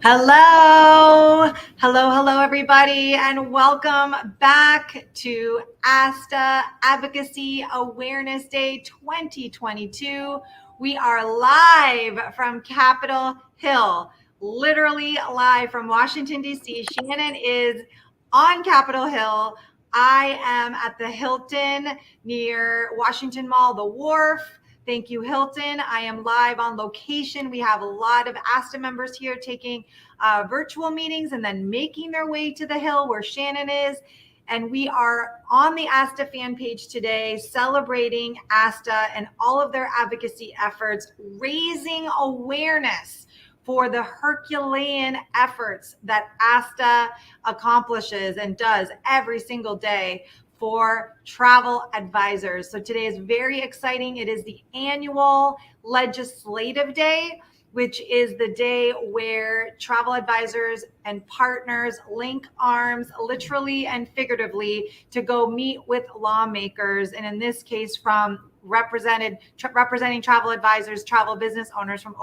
Hello, everybody, and welcome back to ASTA Advocacy Awareness Day 2022. We are live from Capitol Hill, literally live from Washington, D.C. Shannon is on Capitol Hill. I am at the Hilton near Washington Mall, the Wharf. Thank you, Hilton. I am live on location. We have a lot of ASTA members here taking virtual meetings and then making their way to the Hill where Shannon is. And we are on the ASTA fan page today celebrating ASTA and all of their advocacy efforts, raising awareness for the Herculean efforts that ASTA accomplishes and does every single day for travel advisors. So today is very exciting. It is the annual legislative day, which is the day where travel advisors and partners link arms, literally and figuratively, to go meet with lawmakers. And in this case, from representing travel advisors, travel business owners from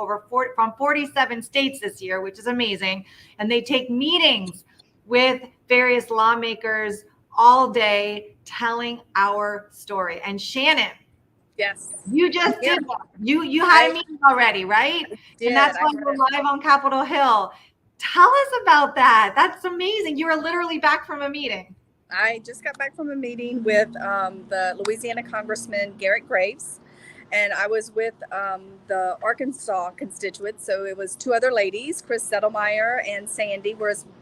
47 states this year, which is amazing. And they take meetings with various lawmakers all day telling our story. And Shannon, yes, you just did that. You had a meeting already, right? And that's why we're live on Capitol Hill. Tell us about that. That's amazing. You were literally back from a meeting. I just got back from a meeting with the Louisiana Congressman Garrett Graves, and I was with the Arkansas constituents. So it was two other ladies, Chris Settlemeyer and Sandy.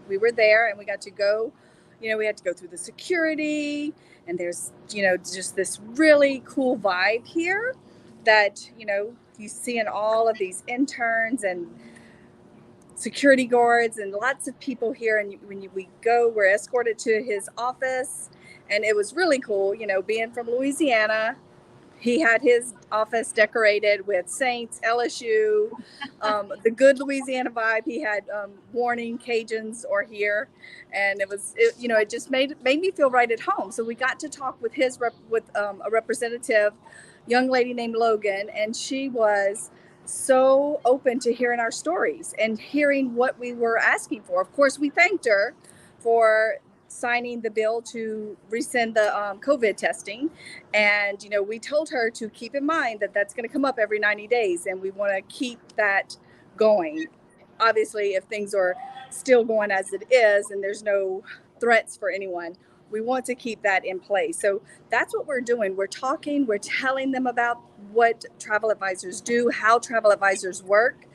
We were there, and we got to go. We had to go through the security, and there's just this really cool vibe here that you see in all of these interns and security guards and lots of people here. And we go, we're escorted to his office, and it was really cool. Being from Louisiana, he had his office decorated with Saints, LSU, the good Louisiana vibe. He had warning Cajuns are here, and it just made me feel right at home. So we got to talk with a representative, young lady named Logan, and she was so open to hearing our stories and hearing what we were asking for. Of course, we thanked her for signing the bill to rescind the COVID testing. And, we told her to keep in mind that that's going to come up every 90 days. And we want to keep that going. Obviously, if things are still going as it is and there's no threats for anyone, we want to keep that in place. So that's what we're doing. We're talking, we're telling them about what travel advisors do, how travel advisors work.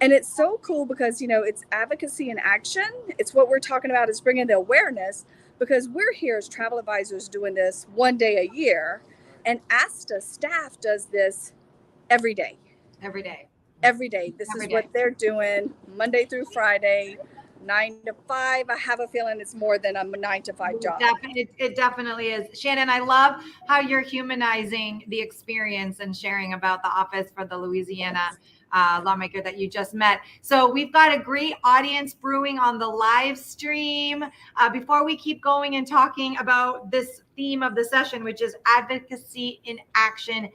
And it's so cool because, it's advocacy in action. It's what we're talking about is bringing the awareness, because we're here as travel advisors doing this one day a year. And ASTA staff does this every day. Every day. This is what they're doing Monday through Friday, 9 to 5. I have a feeling it's more than a 9 to 5 job. It definitely is. Shannon, I love how you're humanizing the experience and sharing about the office for the Louisiana lawmaker that you just met. So we've got a great audience brewing on the live stream. Before we keep going and talking about this theme of the session, which is advocacy in action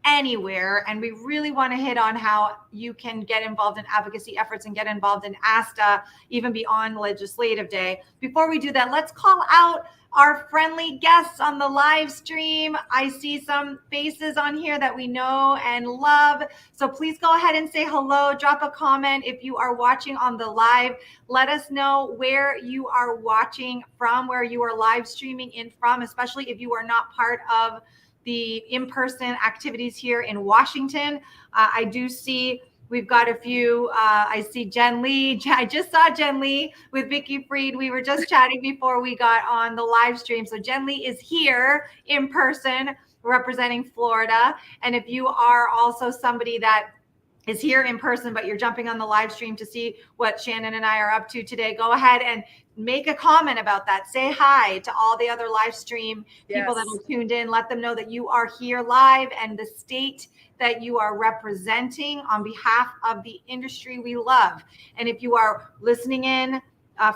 anywhere, and we really want to hit on how you can get involved in advocacy efforts and get involved in ASTA even beyond legislative day. Before we do that, let's call out our friendly guests on the live stream. I see some faces on here that we know and love. So please go ahead and say hello, drop a comment. If you are watching on the live, let us know where you are watching from, where you are live streaming in from, especially if you are not part of the in-person activities here in Washington. I do see we've got a few. I see Jen Lee. I just saw Jen Lee with Vicky Freed. We were just chatting before we got on the live stream. So Jen Lee is here in person representing Florida. And if you are also somebody that is here in person, but you're jumping on the live stream to see what Shannon and I are up to today, go ahead and make a comment about that. Say hi to all the other live stream people that are tuned in. Let them know that you are here live and the state that you are representing on behalf of the industry we love. And if you are listening in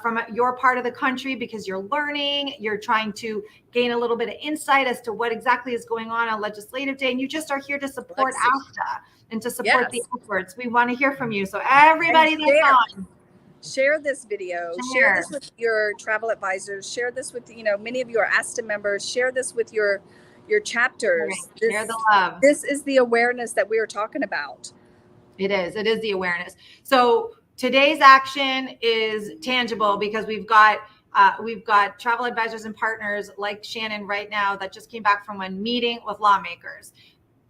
from your part of the country because you're learning, you're trying to gain a little bit of insight as to what exactly is going on legislative day, and you just are here to support ASTA and to support the efforts, we want to hear from you. So everybody that's on, Share this video. Share this with your travel advisors. Share this with, many of your ASTA members. Share this with your chapters. Right. Share the love. This is the awareness that we are talking about. It is the awareness. So today's action is tangible because we've got travel advisors and partners like Shannon right now that just came back from one meeting with lawmakers.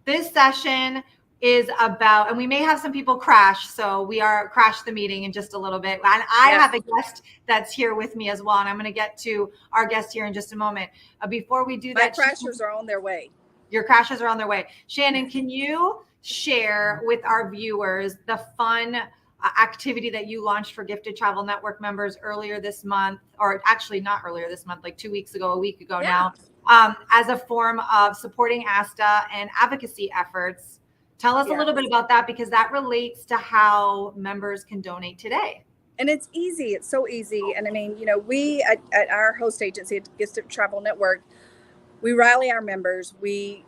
This session is about, and we may have some people crash, so we are crash the meeting in just a little bit. And I have a guest that's here with me as well, and I'm going to get to our guest here in just a moment. Before we do that, my crashers are on their way. Your crashers are on their way. Shannon, can you share with our viewers the fun activity that you launched for Gifted Travel Network members earlier this month, or actually not earlier this month, like 2 weeks ago, a week ago now, as a form of supporting ASTA and advocacy efforts? Tell us a little bit about that, because that relates to how members can donate today. And it's easy. It's so easy. And I mean, we at our host agency at Gifted Travel Network, we rally our members. We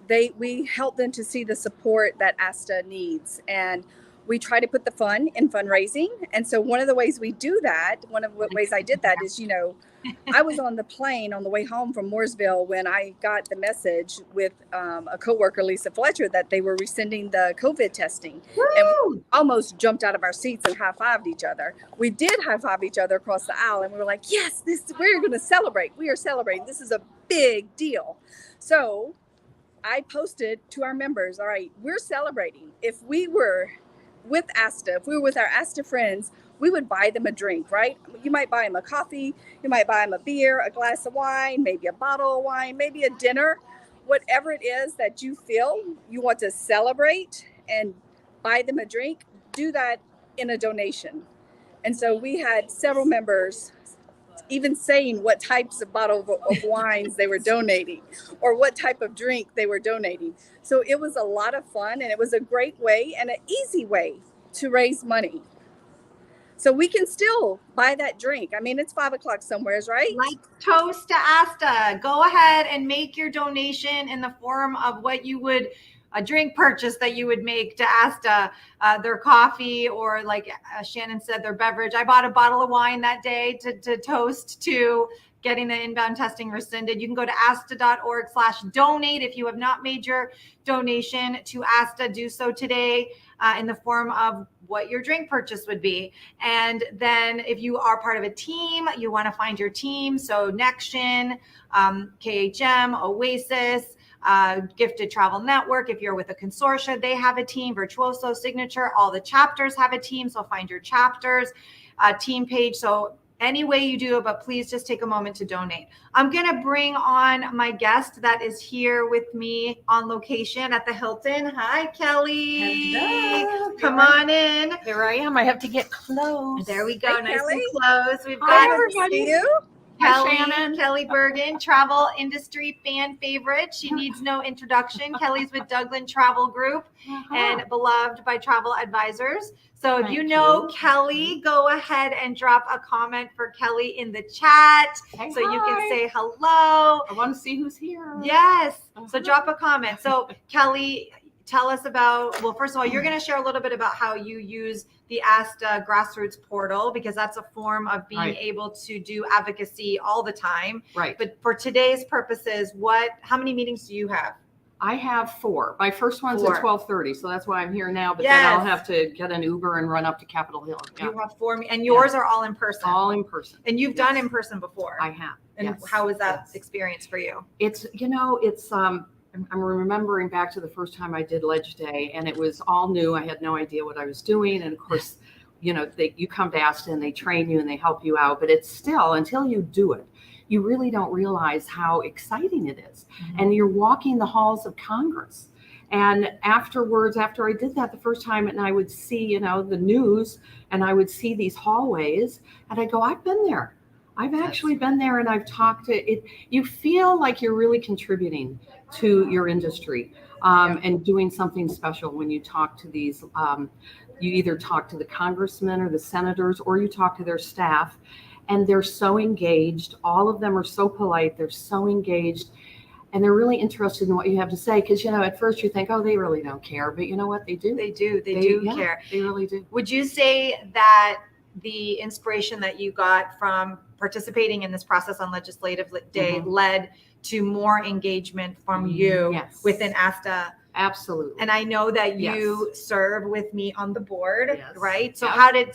help them to see the support that ASTA needs. And we try to put the fun in fundraising. And so one of the ways we do that, one of the ways I did that is, I was on the plane on the way home from Mooresville when I got the message with a coworker, Lisa Fletcher, that they were rescinding the COVID testing. Woo! And we almost jumped out of our seats and high-fived each other. We did high-five each other across the aisle, and we were like, yes, we're going to celebrate. We are celebrating. This is a big deal. So I posted to our members, all right, we're celebrating. If we were with ASTA, if we were with our ASTA friends, we would buy them a drink, right? You might buy them a coffee, you might buy them a beer, a glass of wine, maybe a bottle of wine, maybe a dinner, whatever it is that you feel you want to celebrate and buy them a drink, do that in a donation. And so we had several members even saying what types of bottles of wines they were donating or what type of drink they were donating. So it was a lot of fun, and it was a great way and an easy way to raise money. So we can still buy that drink. I mean, it's 5:00 somewheres, right? Like toast to ASTA. Go ahead and make your donation in the form of what you would, a drink purchase that you would make to ASTA, their coffee, or like Shannon said, their beverage. I bought a bottle of wine that day to toast to getting the inbound testing rescinded. You can go to asta.org/donate. If you have not made your donation to ASTA, do so today in the form of what your drink purchase would be. And then if you are part of a team, you want to find your team. So NextGen, KHM, Oasis, Gifted Travel Network. If you're with a consortia, they have a team. Virtuoso, Signature, all the chapters have a team. So find your chapters team page. So any way you do it, but please just take a moment to donate. I'm going to bring on my guest that is here with me on location at the Hilton. Hi, Kelly. Hello. Come on in. Here I am. I have to get close. There we go. Hey, nice Kelly. and close. We've Hi, got everybody. Kelly, Shannon. Kelly Bergen, travel industry fan favorite. She needs no introduction. Kelly's with Douglas Travel Group and beloved by travel advisors. So if you know Kelly, go ahead and drop a comment for Kelly in the chat so you can say hello. I want to see who's here. Yes. So drop a comment. So Kelly, tell us about, well, first of all, you're going to share a little bit about how you use the ASTA grassroots portal, because that's a form of being able to do advocacy all the time. Right. But for today's purposes, how many meetings do you have? I have 4. My first one's 4. at 12:30, so that's why I'm here now. But then I'll have to get an Uber and run up to Capitol Hill. Yeah. You have 4, and yours are all in person. All in person. And you've done in person before. I have. And how was that experience for you? It's I'm remembering back to the first time I did Ledge Day, and it was all new. I had no idea what I was doing. And of course, you come to ASTA and they train you and they help you out, but it's still, until you do it, you really don't realize how exciting it is. Mm-hmm. And you're walking the halls of Congress. And afterwards, after I did that the first time, and I would see, the news, and I would see these hallways, and I go, I've been there. I've actually been there, and I've talked to it. You feel like you're really contributing to your industry and doing something special when you talk to these. You either talk to the congressmen or the senators, or you talk to their staff, and they're so engaged. All of them are so polite. They're so engaged, and they're really interested in what you have to say. Because, at first you think, oh, they really don't care. But you know what? They do. They do care. They really do. Would you say that the inspiration that you got from participating in this process on Legislative Day led to more engagement from you within ASTA. Absolutely. And I know that you serve with me on the board, right? So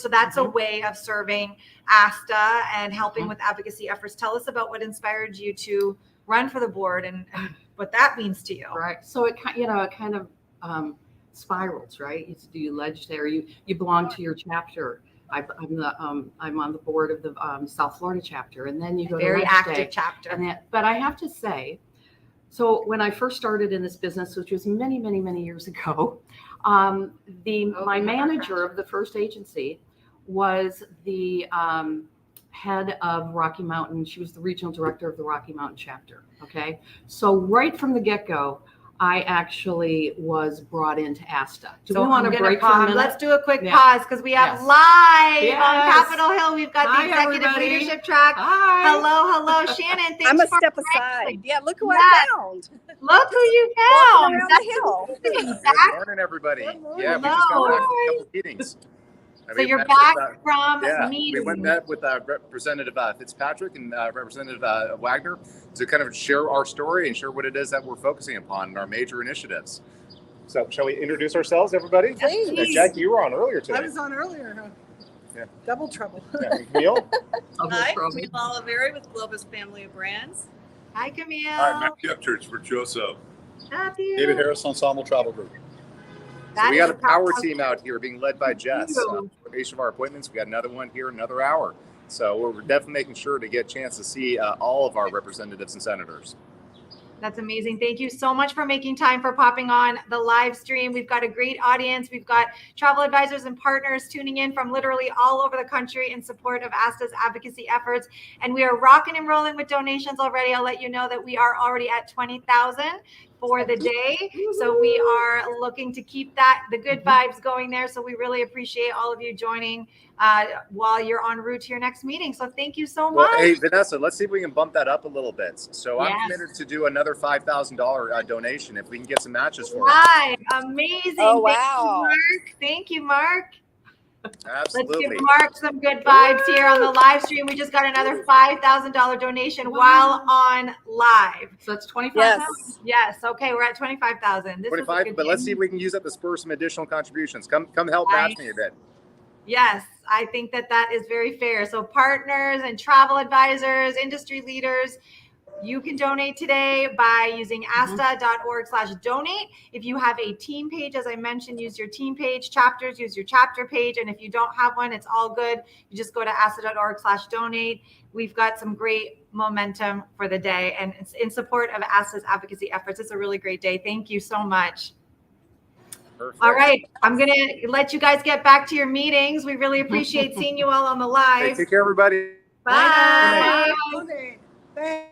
that's a way of serving ASTA and helping with advocacy efforts. Tell us about what inspired you to run for the board and what that means to you. Right. So it kind of spirals, right? You legislate, or you belong to your chapter. I'm on the board of the South Florida chapter, and then you go very to active chapter. But I have to say, so when I first started in this business, which was many, many, many years ago, my manager of the first agency was the head of Rocky Mountain. She was the regional director of the Rocky Mountain chapter. Okay, so right from the get-go, I actually was brought into ASTA. Do we want to break for a minute? Let's do a quick pause because we have live on Capitol Hill. We've got the executive leadership track. Hi. Hello, Shannon. Thanks I'm a for step aside. Yeah, look who I found. Look who you Walking found. around the hill. Good morning, everybody. Yeah, we just got back from a couple meetings. So you're back from meetings. We went and met with Representative Fitzpatrick and Representative Wagner to kind of share our story and share what it is that we're focusing upon in our major initiatives. So shall we introduce ourselves, everybody? Please. And Jackie, you were on earlier today. I was on earlier, huh? Yeah. Double trouble. Yeah, and Camille? Hi, Camille Oliveri with Globus Family of Brands. Hi, Camille. Hi, Matthew Upchurch for Joso. Matthew. David Harris, Ensemble Travel Group. So we got a power team out here being led by Jess. For each of our appointments, we got another one here, another hour. So we're definitely making sure to get a chance to see all of our representatives and senators. That's amazing. Thank you so much for making time for popping on the live stream. We've got a great audience. We've got travel advisors and partners tuning in from literally all over the country in support of ASTA's advocacy efforts. And we are rocking and rolling with donations already. I'll let you know that we are already at 20,000 for the day. So we are looking to keep the good vibes going there. So we really appreciate all of you joining while you're en route to your next meeting. So thank you so much. Well, hey, Vanessa, let's see if we can bump that up a little bit. So I'm committed to do another $5,000 donation if we can get some matches for it. Amazing. Oh, wow. Thank you, Mark. Absolutely. Let's give Mark some good vibes here on the live stream. We just got another $5,000 donation while on live. So that's 25,000. Yes. Okay, we're at 25,000. 25, but let's see if we can use that to spur some additional contributions. Come help match me a bit. Yes, I think that is very fair. So partners and travel advisors, industry leaders, you can donate today by using asta.org/donate. If you have a team page, as I mentioned, use your team page. Chapters, use your chapter page. And if you don't have one, it's all good. You just go to asta.org/donate. We've got some great momentum for the day, and it's in support of ASTA's advocacy efforts. It's a really great day. Thank you so much. Perfect. All right. I'm going to let you guys get back to your meetings. We really appreciate seeing you all on the live. Hey, take care, everybody. Bye. Bye.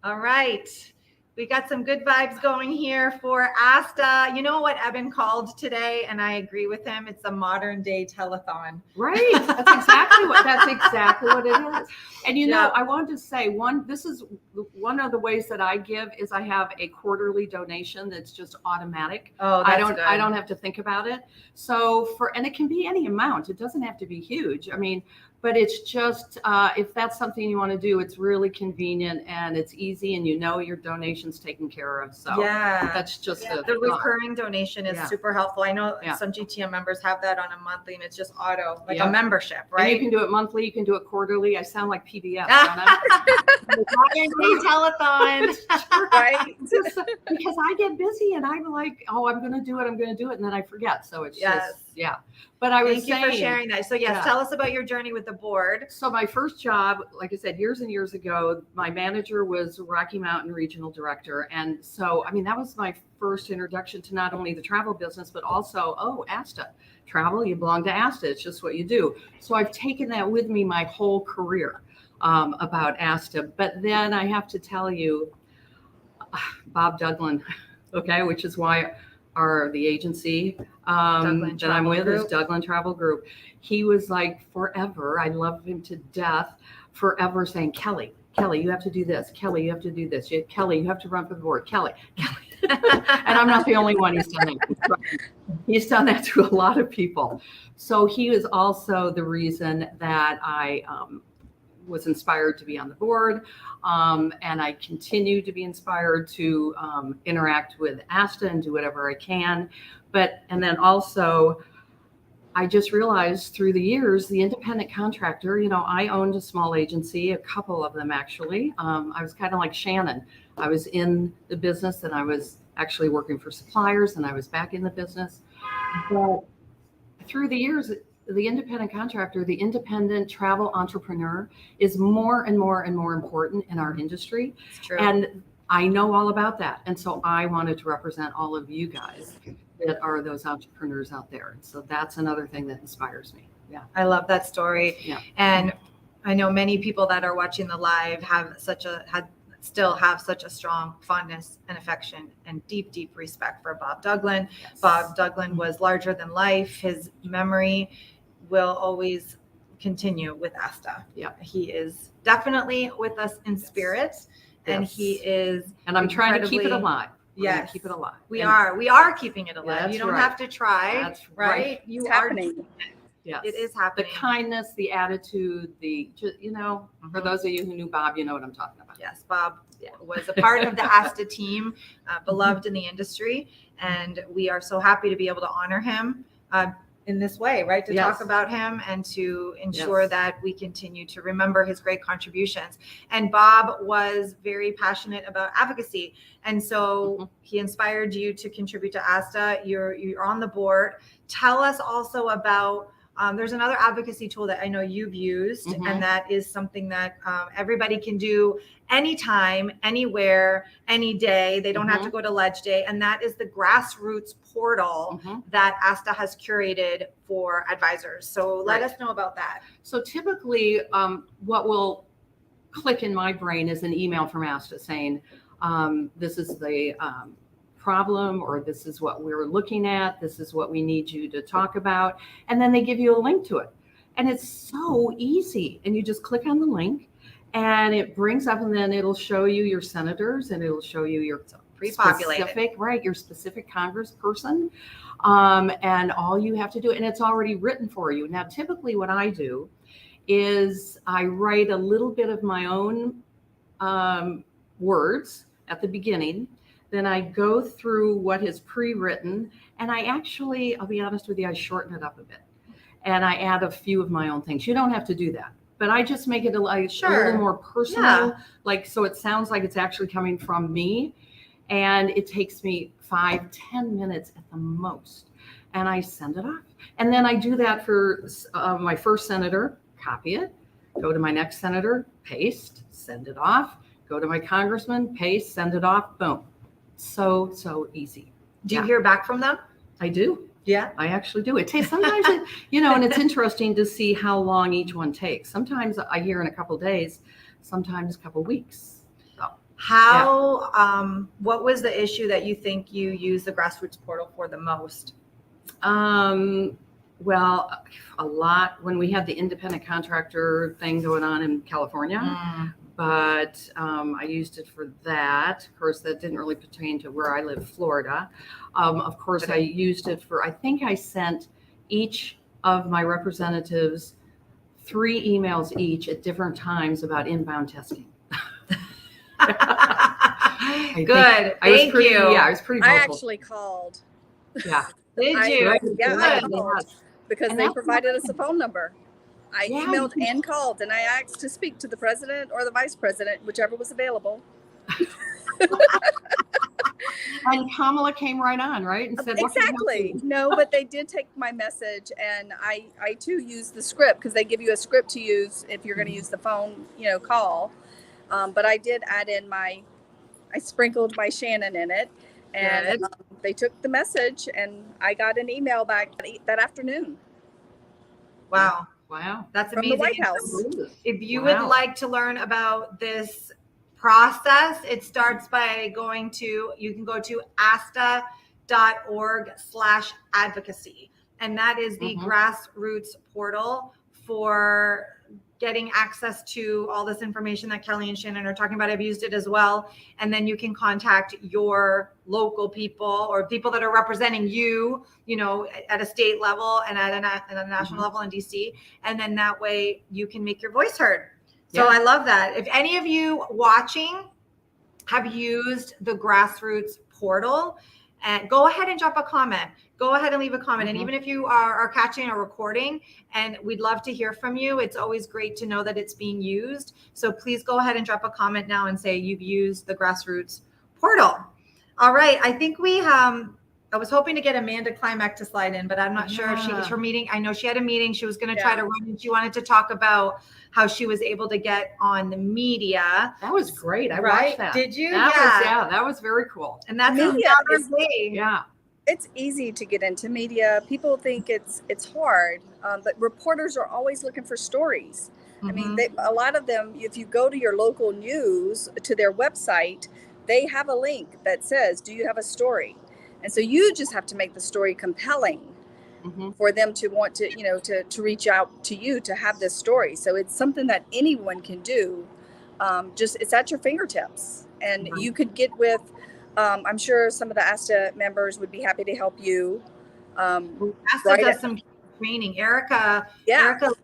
All right. We got some good vibes going here for ASTA. You know what Eben called today, and I agree with him. It's a modern day telethon. Right. That's exactly what it is. And you know, I wanted to say this is one of the ways that I give is I have a quarterly donation that's just automatic. Oh, that's good. I don't have to think about it. So and it can be any amount. It doesn't have to be huge. I mean, but it's just if that's something you want to do, it's really convenient and it's easy, and you know your donation's taken care of. So that's just the recurring donation is super helpful. I know some GTM members have that on a monthly, and it's just auto, like a membership, right? And you can do it monthly, you can do it quarterly. I sound like PBS, don't I? Telethon, Right? Because I get busy and I'm like, oh, I'm going to do it, and then I forget. So it's just But I was Thank you for sharing that. So tell us about your journey with the board. So my first job, like I said, years and years ago, my manager was Rocky Mountain Regional Director. And so, I mean, that was my first introduction to not only the travel business, but also, ASTA. Travel, you belong to ASTA. It's just what you do. So I've taken that with me my whole career about ASTA. But then I have to tell you, Bob Douglin, which is why the agency that I'm with is Douglin Travel Group. He was like forever. I love him to death. Forever saying, Kelly, you have to do this. Kelly, you have to do this. Kelly, you have to run for the board. Kelly. And I'm not the only one who's done that. He's done that to a lot of people. So he was also the reason that I was inspired to be on the board. And I continue to be inspired to interact with ASTA and do whatever I can. And then also, I just realized through the years, the independent contractor, I owned a small agency, a couple of them actually. I was kind of like Shannon. I was in the business and I was actually working for suppliers and I was back in the business. But through the years, the independent contractor, the independent travel entrepreneur is more and more and more important in our industry. It's true. And I know all about that. And so I wanted to represent all of you guys that are those entrepreneurs out there. So that's another thing that inspires me. Yeah. I love that story. Yeah. And I know many people that are watching the live still have such a strong fondness and affection and deep, deep respect for Bob Douglin. Yes. Bob Douglin was larger than life. His memory will always continue with ASTA. Yeah. He is definitely with us in spirit, and Yes. he is. And I'm trying to keep it incredibly- alive. We're gonna Yes. keep it alive. We And are keeping it alive. That's You don't right. have to try. That's right. right. You It's are. happening. Yes. It is The happening. kindness, the attitude, for those of you who knew Bob, you know what I'm talking about. Yes, Bob was a part of the ASTA team, beloved in the industry, and we are so happy to be able to honor him in this way, right? To Yes. talk about him and to ensure Yes. that we continue to remember his great contributions. And Bob was very passionate about advocacy, and so he inspired you to contribute to ASTA. You're on the board. Tell us also about. There's another advocacy tool that I know you've used, and that is something that everybody can do anytime, anywhere, any day. They don't have to go to Ledge Day, and that is the grassroots portal that ASTA has curated for advisors. So let us know about that. So typically, what will click in my brain is an email from ASTA saying, this is the problem, or this is what we're looking at, this is what we need you to talk about, and then they give you a link to it. And it's so easy, and you just click on the link and it brings up, and then it'll show you your senators, and it'll show you your your specific congressperson, and all you have to do, and it's already written for you. Now typically what I do is I write a little bit of my own words at the beginning. Then I go through what is pre-written, and I'll be honest with you, I shorten it up a bit. And I add a few of my own things. You don't have to do that, but I just make it a little more personal, so it sounds like it's actually coming from me. And it takes me 5-10 minutes at the most, and I send it off. And then I do that for my first senator, copy it, go to my next senator, paste, send it off, go to my congressman, paste, send it off, boom. So easy. Do you hear back from them? I do. Yeah. I actually do. It takes sometimes, and it's interesting to see how long each one takes. Sometimes I hear in a couple of days, sometimes a couple of weeks. So, what was the issue that you think you use the grassroots portal for the most? Well, a lot when we had the independent contractor thing going on in California. But I used it for that. Of course, that didn't really pertain to where I live, Florida. Of course, I used it for, I think I sent each of my representatives 3 emails each at different times about inbound testing. Good. Thank you. Yeah, I was pretty vocal. I actually called. Yeah. Did I- you? I Good. called because And they that's provided us a phone number. I Yeah, emailed you and called, and I asked to speak to the president or the vice president, whichever was available. And Kamala came right on, right? And said, "What can I help Exactly. you?" No, but they did take my message, and I too used the script because they give you a script to use if you're going to use the phone, call. But I did add in I sprinkled my Shannon in it, and they took the message, and I got an email back that afternoon. Wow. Wow. That's From the amazing. White House. If you Wow. would like to learn about this process, it starts by you can go to asta.org/advocacy. And that is the grassroots portal for getting access to all this information that Kelly and Shannon are talking about. I've used it as well. And then you can contact your local people or people that are representing you, at a state level and at a national level in DC. And then that way you can make your voice heard. So I love that. If any of you watching have used the grassroots portal, and go ahead and drop a comment. Go ahead and leave a comment. And even if you are catching a recording, and we'd love to hear from you, it's always great to know that it's being used. So please go ahead and drop a comment now and say you've used the grassroots portal. All right. I think I was hoping to get Amanda Climack to slide in, but I'm not sure if her meeting. I know she had a meeting. She was going to try to run, and she wanted to talk about how she was able to get on the media. That was great. I watched that. Did you? That was very cool. And that's Media it's easy to get into media. People think it's hard, but reporters are always looking for stories. I mean, a lot of them, if you go to your local news, to their website, they have a link that says, do you have a story? And so you just have to make the story compelling for them to want to, to reach out to you to have this story. So it's something that anyone can do. It's at your fingertips. And you could get with, I'm sure some of the ASTA members would be happy to help you. ASTA does some training. Erica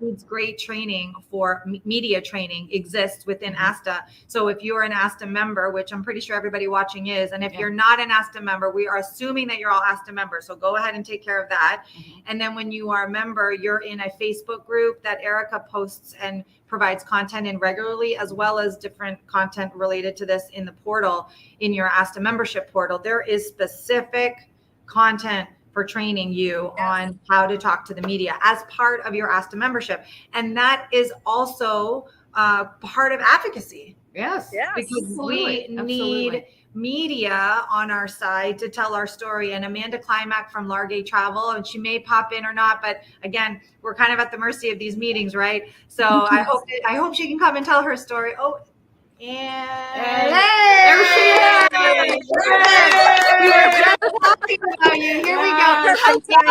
leads great training for media training exists within ASTA. So if you're an ASTA member, which I'm pretty sure everybody watching is, and if you're not an ASTA member, we are assuming that you're all ASTA members. So go ahead and take care of that. And then when you are a member, you're in a Facebook group that Erica posts and provides content in regularly, as well as different content related to this in the portal, in your ASTA membership portal. There is specific content for training you on how to talk to the media as part of your ASTA membership. And that is also part of advocacy. Yes. Because we need media on our side to tell our story. And Amanda Climack from Largate Travel, and she may pop in or not, but again, we're kind of at the mercy of these meetings, right? So I hope she can come and tell her story. And there she is. We were just talking about you. Here we go. Yay.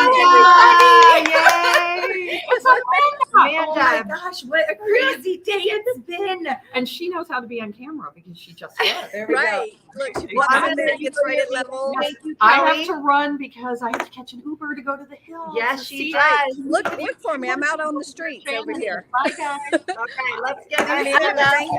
Oh my gosh, what a crazy day it's been. And she knows how to be on camera because she just was. There we go. Look, she walks in there, gets right at level. I have to run because I have to catch an Uber to go to the hills. Yes, she does. Look for me. I'm out on the streets over here. Bye, guys. Okay, let's get Amanda, thank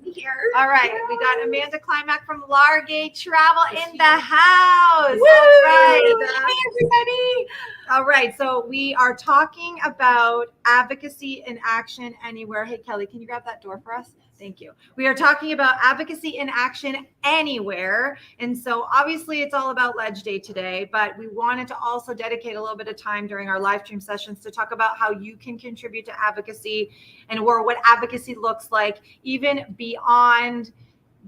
you. All right, we got Amanda Climack from Largate Travel in the house. Woo! All right. Hey, everybody. All right, so we are talking about advocacy in action anywhere. Hey, Kelly, can you grab that door for us? Thank you. We are talking about advocacy in action anywhere. And so obviously it's all about Ledge Day today, but we wanted to also dedicate a little bit of time during our live stream sessions to talk about how you can contribute to advocacy and what advocacy looks like even beyond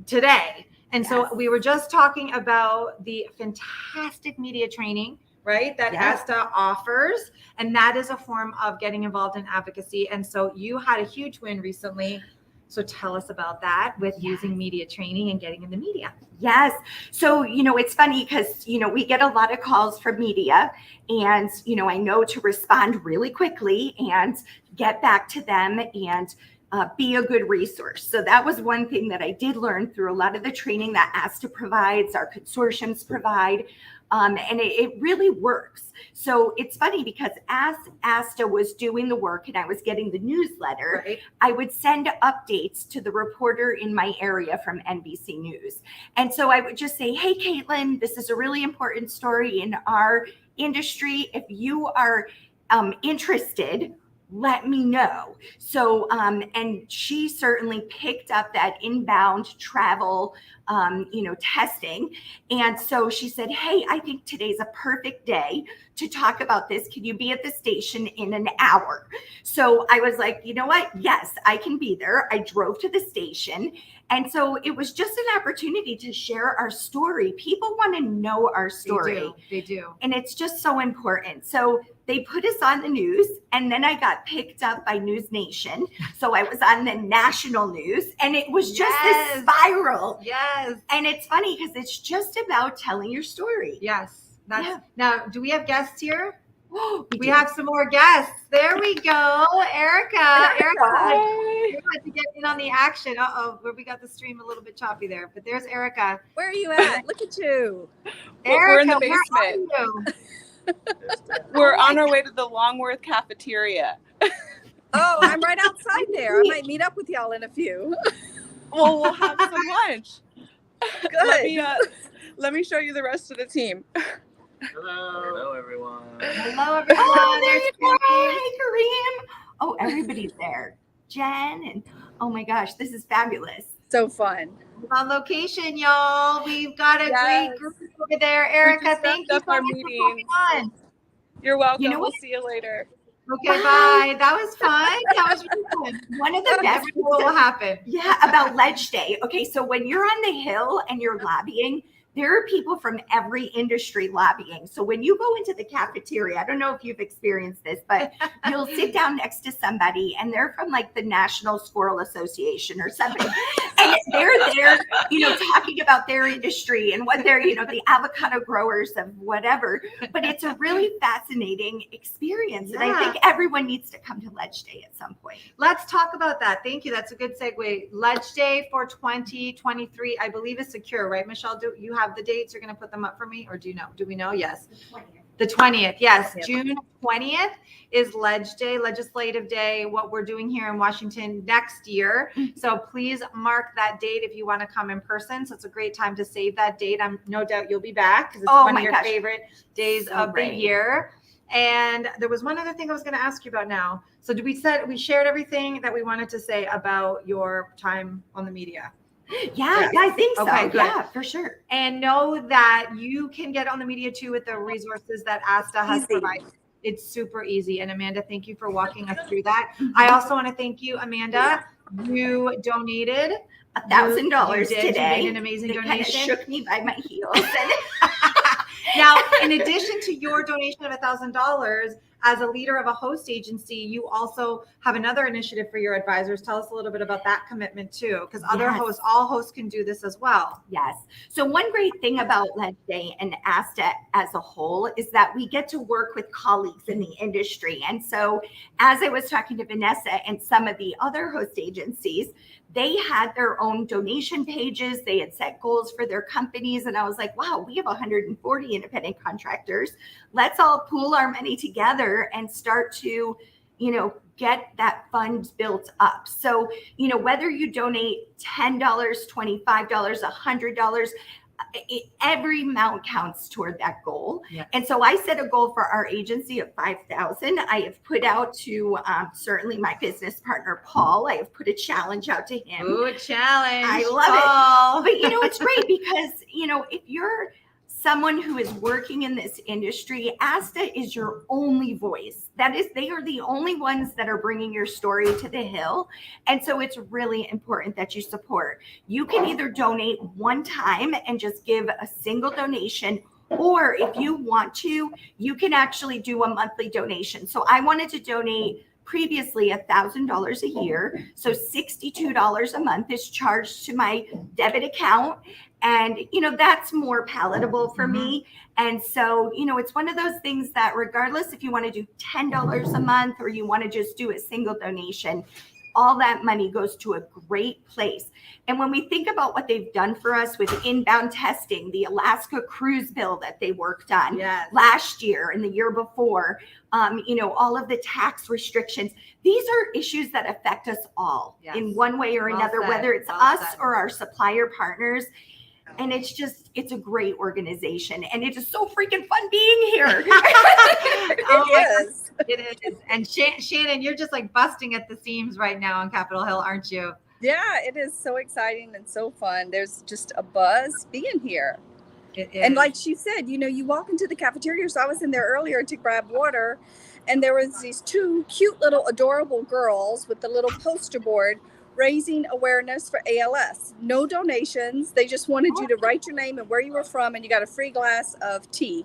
today. And so we were just talking about the fantastic media training, right, that ASTA offers. And that is a form of getting involved in advocacy. And so you had a huge win recently. So tell us about that with using media training and getting in the media. Yes. So, it's funny because, we get a lot of calls from media and, I know to respond really quickly and get back to them and be a good resource. So that was one thing that I did learn through a lot of the training that ASTA provides, our consortiums provide. And it really works. So it's funny because as ASTA was doing the work and I was getting the newsletter, I would send updates to the reporter in my area from NBC News. And so I would just say, hey, Caitlin, this is a really important story in our industry. If you are interested, let me know. So, and she certainly picked up that inbound travel, testing. And so she said, hey, I think today's a perfect day to talk about this. Can you be at the station in an hour? So I was like, you know what? Yes, I can be there. I drove to the station. And so it was just an opportunity to share our story. People want to know our story. They do. And it's just so important. So they put us on the news, and then I got picked up by News Nation. So I was on the national news, and it was just this spiral. Yes. And it's funny because it's just about telling your story. Yes. Now, do we have guests here? We have some more guests. There we go. Erica. Hi. You had to get in on the action. Where we got the stream a little bit choppy there. But there's Erica. Where are you at? Look at you. We're in the Erica, where are basement. you? We're on our way to the Longworth cafeteria. Oh, I'm right outside there. I might meet up with y'all in a few. Well, we'll have some lunch. Good. Let me show you the rest of the team. Hello, everyone. Hello, everyone. Oh, there There's you go. Hey, Kareem. Oh, everybody's there. Jen and oh my gosh, this is fabulous. So fun. on location, y'all. We've got a Yes. great group over there. Erica, just thank you wrapped so up our much for meeting. coming on. You're welcome. You know We'll what? see you later. Okay, bye. That was fun. That was really fun. One of the best Never know what will happen. Yeah, about Ledge Day. Okay, so when you're on the Hill and you're lobbying, there are people from every industry lobbying. So when you go into the cafeteria, I don't know if you've experienced this, but you'll sit down next to somebody and they're from like the National Squirrel Association or something. And they're there, talking about their industry and what they're, the avocado growers of whatever. But it's a really fascinating experience. And I think everyone needs to come to Ledge Day at some point. Let's talk about that. Thank you. That's a good segue. Ledge Day for 2023, I believe, is secure, right, Michelle? Do you have the dates? You're going to put them up for me, or do you know? Do we know? Yes. The 20th. Yes. Yep. June 20th is Ledge Day, Legislative Day, what we're doing here in Washington next year. So please mark that date if you want to come in person. So it's a great time to save that date. I'm no doubt you'll be back because it's one of your favorite days of the year. And there was one other thing I was going to ask you about now. So we shared everything that we wanted to say about your time on the media? Yeah, I think so. Okay, good. Yeah, for sure. And know that you can get on the media too with the resources that ASTA has provided. It's super easy. And Amanda, thank you for walking us through that. I also want to thank you, Amanda. You donated $1,000 today. today. You made an amazing Kind of donation. shook me by my heels. Now, in addition to your donation of $1,000, as a leader of a host agency, you also have another initiative for your advisors. Tell us a little bit about that commitment too, because all hosts can do this as well. Yes. So one great thing about Ledge Day and ASTA as a whole is that we get to work with colleagues in the industry. And so as I was talking to Vanessa and some of the other host agencies, they had their own donation pages. They had set goals for their companies. And I was like, wow, we have 140 independent contractors. Let's all pool our money together and start to, get that fund built up. So, whether you donate $10, $25, $100, every amount counts toward that goal. Yeah. And so I set a goal for our agency of 5,000. I have put out to certainly my business partner, Paul. I have put a challenge out to him. Ooh, a challenge. I love it. But it's great because, if you're someone who is working in this industry, ASTA is your only voice. That is, they are the only ones that are bringing your story to the Hill. And so it's really important that you support. You can either donate one time and just give a single donation, or if you want to, you can actually do a monthly donation. So I wanted to donate previously $1,000 a year. So $62 a month is charged to my debit account. And, that's more palatable for me. And so, it's one of those things that regardless if you want to do $10 a month or you want to just do a single donation, all that money goes to a great place. And when we think about what they've done for us with inbound testing, the Alaska cruise bill that they worked on last year and the year before, all of the tax restrictions, these are issues that affect us all in one way or another, whether it's us or our supplier partners. And it's a great organization, and it is so freaking fun being here. It is. And Shannon, you're just like busting at the seams right now on Capitol Hill, aren't you? Yeah, it is so exciting and so fun. There's just a buzz being here. It is. And like she said, you walk into the cafeteria. So I was in there earlier to grab water, and there was these two cute little adorable girls with the little poster board raising awareness for ALS. No donations. They just wanted you to write your name and where you were from, and you got a free glass of tea.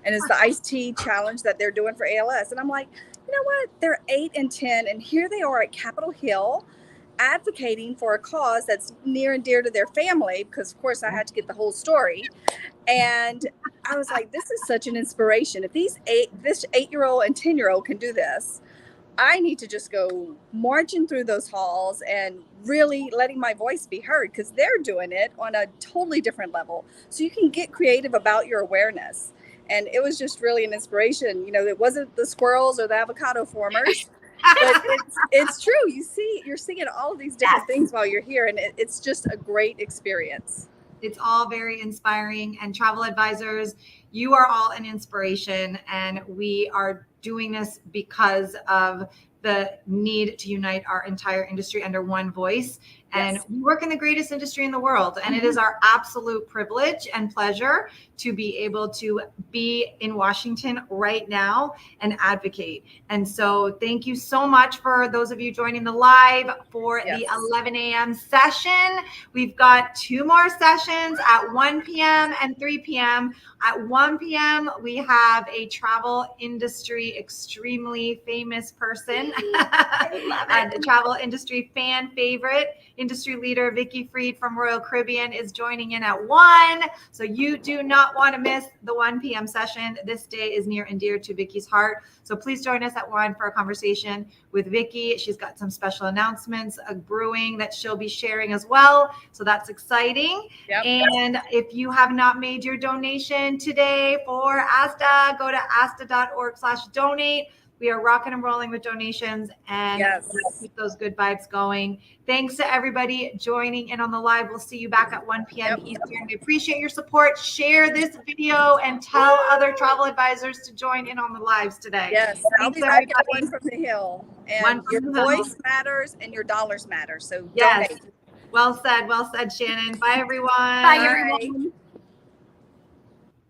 And it's the iced tea challenge that they're doing for ALS. And I'm like, you know what? They're 8 and 10, and here they are at Capitol Hill advocating for a cause that's near and dear to their family, because of course I had to get the whole story. And I was like, this is such an inspiration. If this 8-year-old and 10-year-old can do this, I need to just go marching through those halls and really letting my voice be heard, because they're doing it on a totally different level. So you can get creative about your awareness. And it was just really an inspiration. You know, it wasn't the squirrels or the avocado farmers, but it's true. You're seeing all of these different things while you're here, and it's just a great experience. It's all very inspiring. And travel advisors, you are all an inspiration. And we are doing this because of the need to unite our entire industry under one voice. And we work in the greatest industry in the world. And it is our absolute privilege and pleasure to be able to be in Washington right now and advocate. And so thank you so much for those of you joining the live for the 11 a.m. session. We've got 2 more sessions at 1 p.m. and 3 p.m. At 1 p.m., we have a travel industry extremely famous person, and a travel industry fan favorite, industry leader Vicky Freed from Royal Caribbean is joining in at 1. So you do not want to miss the 1 p.m. session. This day is near and dear to Vicky's heart. So please join us at 1 for a conversation with Vicky. She's got some special announcements brewing that she'll be sharing as well. So that's exciting. And if you have not made your donation today for ASTA, go to asta.org/donate. We are rocking and rolling with donations, and keep those good vibes going. Thanks to everybody joining in on the live. We'll see you back at 1 p.m. Eastern. We appreciate your support. Share this video and tell other travel advisors to join in on the lives today. Yes, I'll be back at 1 from the hill. And your voice matters and your dollars matter. So donate. Well said, Shannon. Bye, everyone. Bye, everyone.